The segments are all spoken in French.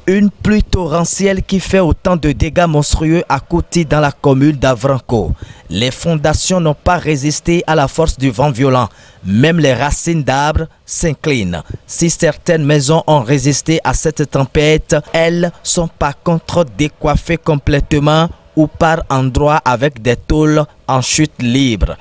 Une pluie torrentielle qui fait autant de dégâts monstrueux à Kouti dans la commune d'Avranco. Les fondations n'ont pas résisté à la force du vent violent. Même les racines d'arbres s'inclinent. Si certaines maisons ont résisté à cette tempête, elles sont par contre décoiffées complètement ou par endroits avec des tôles en chute libre.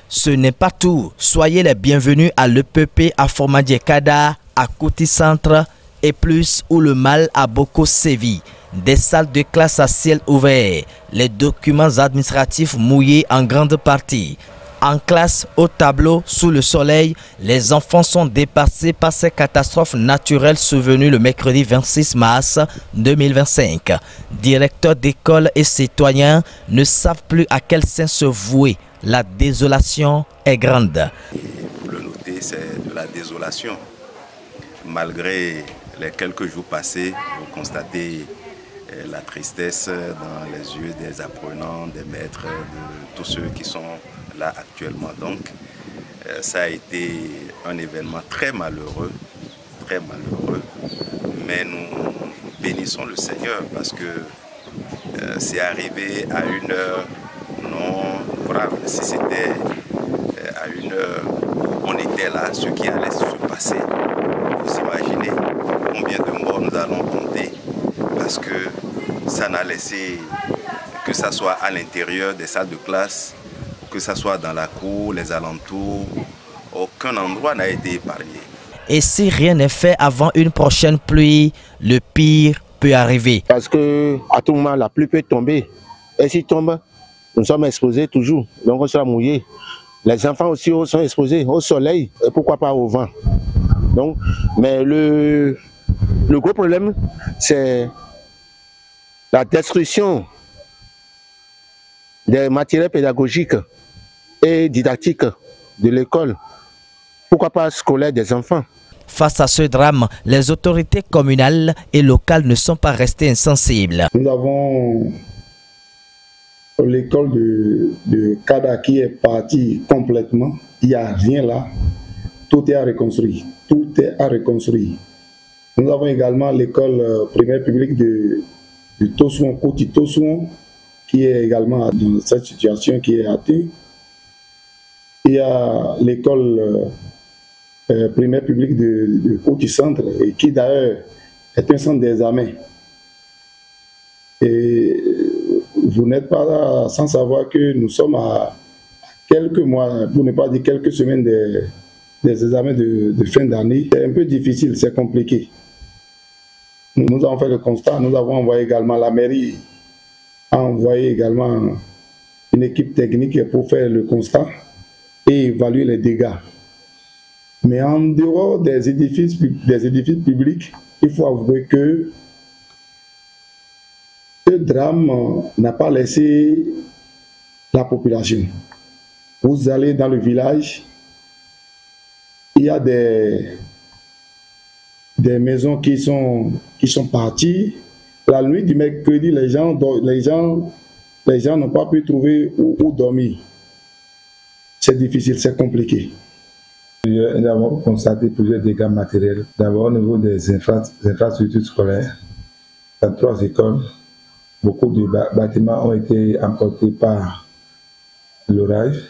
Ce n'est pas tout. Soyez les bienvenus à l'EPP à Formadjekada, à Kouti Centre et plus où le mal a beaucoup sévi. Des salles de classe à ciel ouvert, les documents administratifs mouillés en grande partie. En classe, au tableau, sous le soleil, les enfants sont dépassés par ces catastrophes naturelles survenues le mercredi 26 mars 2025. Directeurs d'école et citoyens ne savent plus à quel sein se vouer. La désolation est grande. Pour le noter, c'est de la désolation. Malgré les quelques jours passés, vous constatez la tristesse dans les yeux des apprenants, des maîtres, de tous ceux qui sont là actuellement. Donc, ça a été un événement très malheureux, mais nous bénissons le Seigneur parce que c'est arrivé à une heure non grave. Si c'était à une heure où on était là, ce qui allait se passer, vous imaginez combien de morts nous allons compter parce que ça n'a laissé que ça soit à l'intérieur des salles de classe, que ce soit dans la cour, les alentours, aucun endroit n'a été épargné. Et si rien n'est fait avant une prochaine pluie, le pire peut arriver. Parce que à tout moment, la pluie peut tomber. Et s'il tombe, nous sommes exposés toujours. Donc on sera mouillés. Les enfants aussi sont exposés au soleil et pourquoi pas au vent. Donc, mais le gros problème, c'est la destruction des matériels pédagogiques et didactiques de l'école, pourquoi pas scolaire des enfants. Face à ce drame, les autorités communales et locales ne sont pas restées insensibles. Nous avons l'école de Kada qui est partie complètement, il n'y a rien là, tout est à reconstruire, tout est à reconstruire. Nous avons également l'école primaire publique de Tosuon, Kouti Tosuon, qui est également dans cette situation qui est atteinte. Il y a l'école primaire publique de Kouti Centre, et qui d'ailleurs est un centre d'examen. Et vous n'êtes pas sans savoir que nous sommes à quelques mois, pour ne pas dire quelques semaines des examens de fin d'année. C'est un peu difficile, c'est compliqué. Nous avons fait le constat, nous avons envoyé également la mairie, a envoyé également une équipe technique pour faire le constat et évaluer les dégâts. Mais en dehors des édifices publics, il faut avouer que ce drame n'a pas laissé la population. Vous allez dans le village, il y a des maisons qui sont parties. La nuit du mercredi, les gens n'ont pas pu trouver où dormir. C'est difficile, c'est compliqué. Nous avons constaté plusieurs dégâts matériels. D'abord au niveau des infrastructures scolaires, dans 3 écoles, beaucoup de bâtiments ont été emportés par l'orage.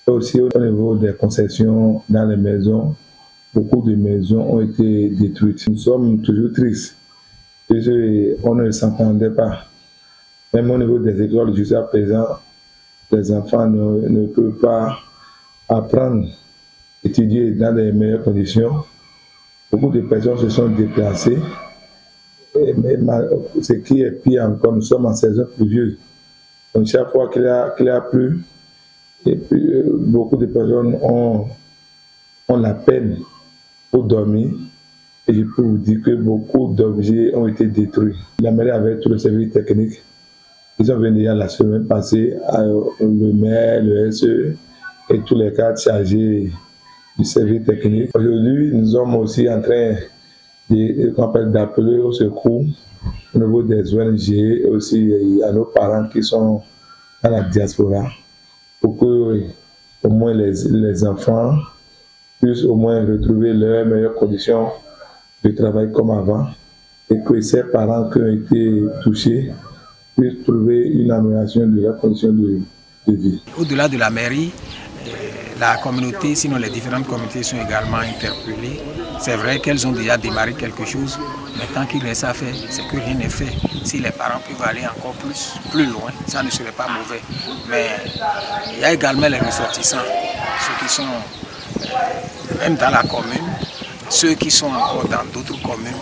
Et aussi au niveau des concessions dans les maisons, beaucoup de maisons ont été détruites. Nous sommes toujours tristes. On ne s'entendait pas. Même au niveau des écoles, jusqu'à présent, les enfants ne peuvent pas apprendre, étudier dans les meilleures conditions. Beaucoup de personnes se sont déplacées. Mais ce qui est pire encore, nous sommes en saison pluvieuse. Donc chaque fois qu'il y a plu, et puis, beaucoup de personnes ont la peine pour dormir. Et je peux vous dire que beaucoup d'objets ont été détruits. La mairie avait tout le service technique. Ils sont venus la semaine passée, le maire, le SE et tous les cadres chargés du service technique. Aujourd'hui, nous sommes aussi en train d'appeler au secours au niveau des ONG et aussi à nos parents qui sont à la diaspora pour que au moins les enfants puissent au moins retrouver leurs meilleures conditions de travail comme avant et que ces parents qui ont été touchés puissent trouver une amélioration de leurs conditions de vie. Au-delà de la mairie, la communauté, sinon les différentes communautés sont également interpellées. C'est vrai qu'elles ont déjà démarré quelque chose, mais tant qu'il reste à faire, c'est que rien n'est fait. Si les parents peuvent aller encore plus loin, ça ne serait pas mauvais. Mais il y a également les ressortissants, ceux qui sont même dans la commune, ceux qui sont encore dans d'autres communes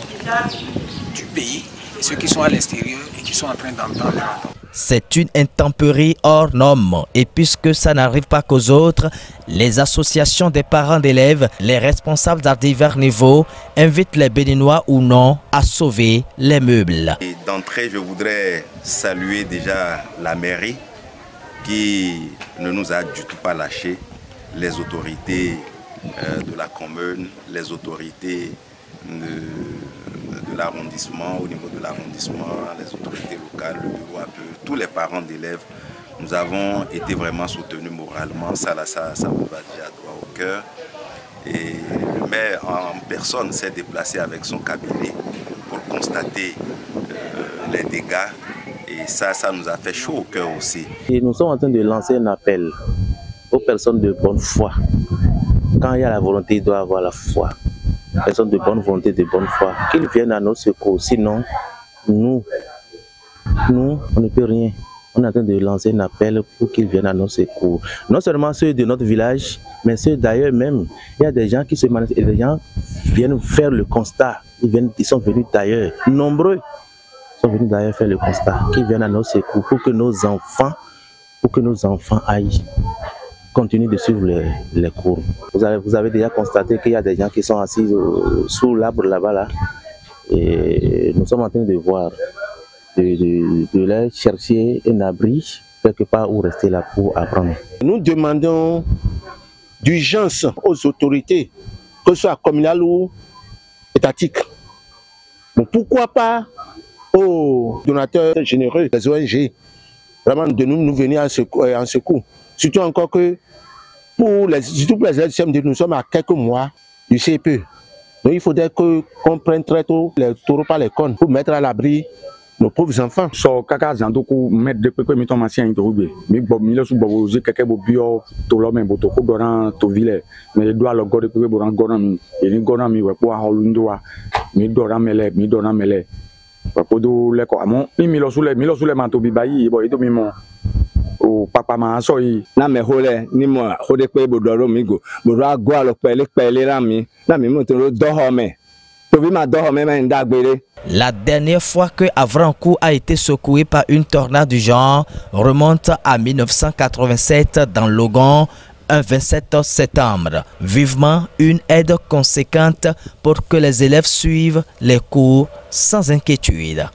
du pays, et ceux qui sont à l'extérieur et qui sont en train d'entendre. C'est une intempérie hors norme et puisque ça n'arrive pas qu'aux autres, les associations des parents d'élèves, les responsables à divers niveaux invitent les Béninois ou non à sauver les meubles. D'entrée, je voudrais saluer déjà la mairie qui ne nous a du tout pas lâchés, les autorités de la commune, les autorités de l'arrondissement, au niveau de l'arrondissement, les autorités locales, le bureau APE, tous les parents d'élèves, nous avons été vraiment soutenus moralement, ça me va déjà droit au cœur. Et le maire en personne s'est déplacé avec son cabinet pour constater les dégâts et ça nous a fait chaud au cœur aussi. Et nous sommes en train de lancer un appel aux personnes de bonne foi. Quand il y a la volonté, il doit y avoir la foi. Personnes de bonne volonté, de bonne foi, qu'ils viennent à nos secours. Sinon, nous, on ne peut rien. On est en train de lancer un appel pour qu'ils viennent à nos secours. Non seulement ceux de notre village, mais ceux d'ailleurs même. Il y a des gens qui se manifestent et les gens viennent faire le constat. Ils sont venus d'ailleurs. Nombreux sont venus d'ailleurs faire le constat. Qu'ils viennent à nos secours pour que nos enfants aillent continuer de suivre les cours. Vous avez déjà constaté qu'il y a des gens qui sont assis sous l'arbre là-bas, là, et nous sommes en train de voir, de leur chercher un abri quelque part où rester là pour apprendre. Nous demandons d'urgence aux autorités, que ce soit communales ou étatiques. Bon, pourquoi pas aux donateurs généreux, les ONG, vraiment de nous venir en secours. Surtout encore que pour les élèves, nous sommes à quelques mois du CPE. Donc il faudrait qu'on prenne très tôt les taureaux par les cornes pour mettre à l'abri nos pauvres enfants. So kaka zandoku mettre de peu mettons ancien interrobé. Mi bob mi le sou bobo je keke bo bio to lo men bo to ko doran to ville. Mais doit le gode pe bo ran goran mi. E ni goran mi we po a holundo wa. Mi doran mele. Ko do le ko amon mi lo sou le man to bi bayi bo e do mi mon. O papa ma so yi na me hole ni mo hode pe bo do ro mi go mo ra go alo pele ra mi na mi mo to do ho me to bi ma do ho me ma nda gbere. La dernière fois que Avrancourt a été secoué par une tornade du genre remonte à 1987 dans Logon, un 27 septembre. Vivement une aide conséquente pour que les élèves suivent les cours sans inquiétude.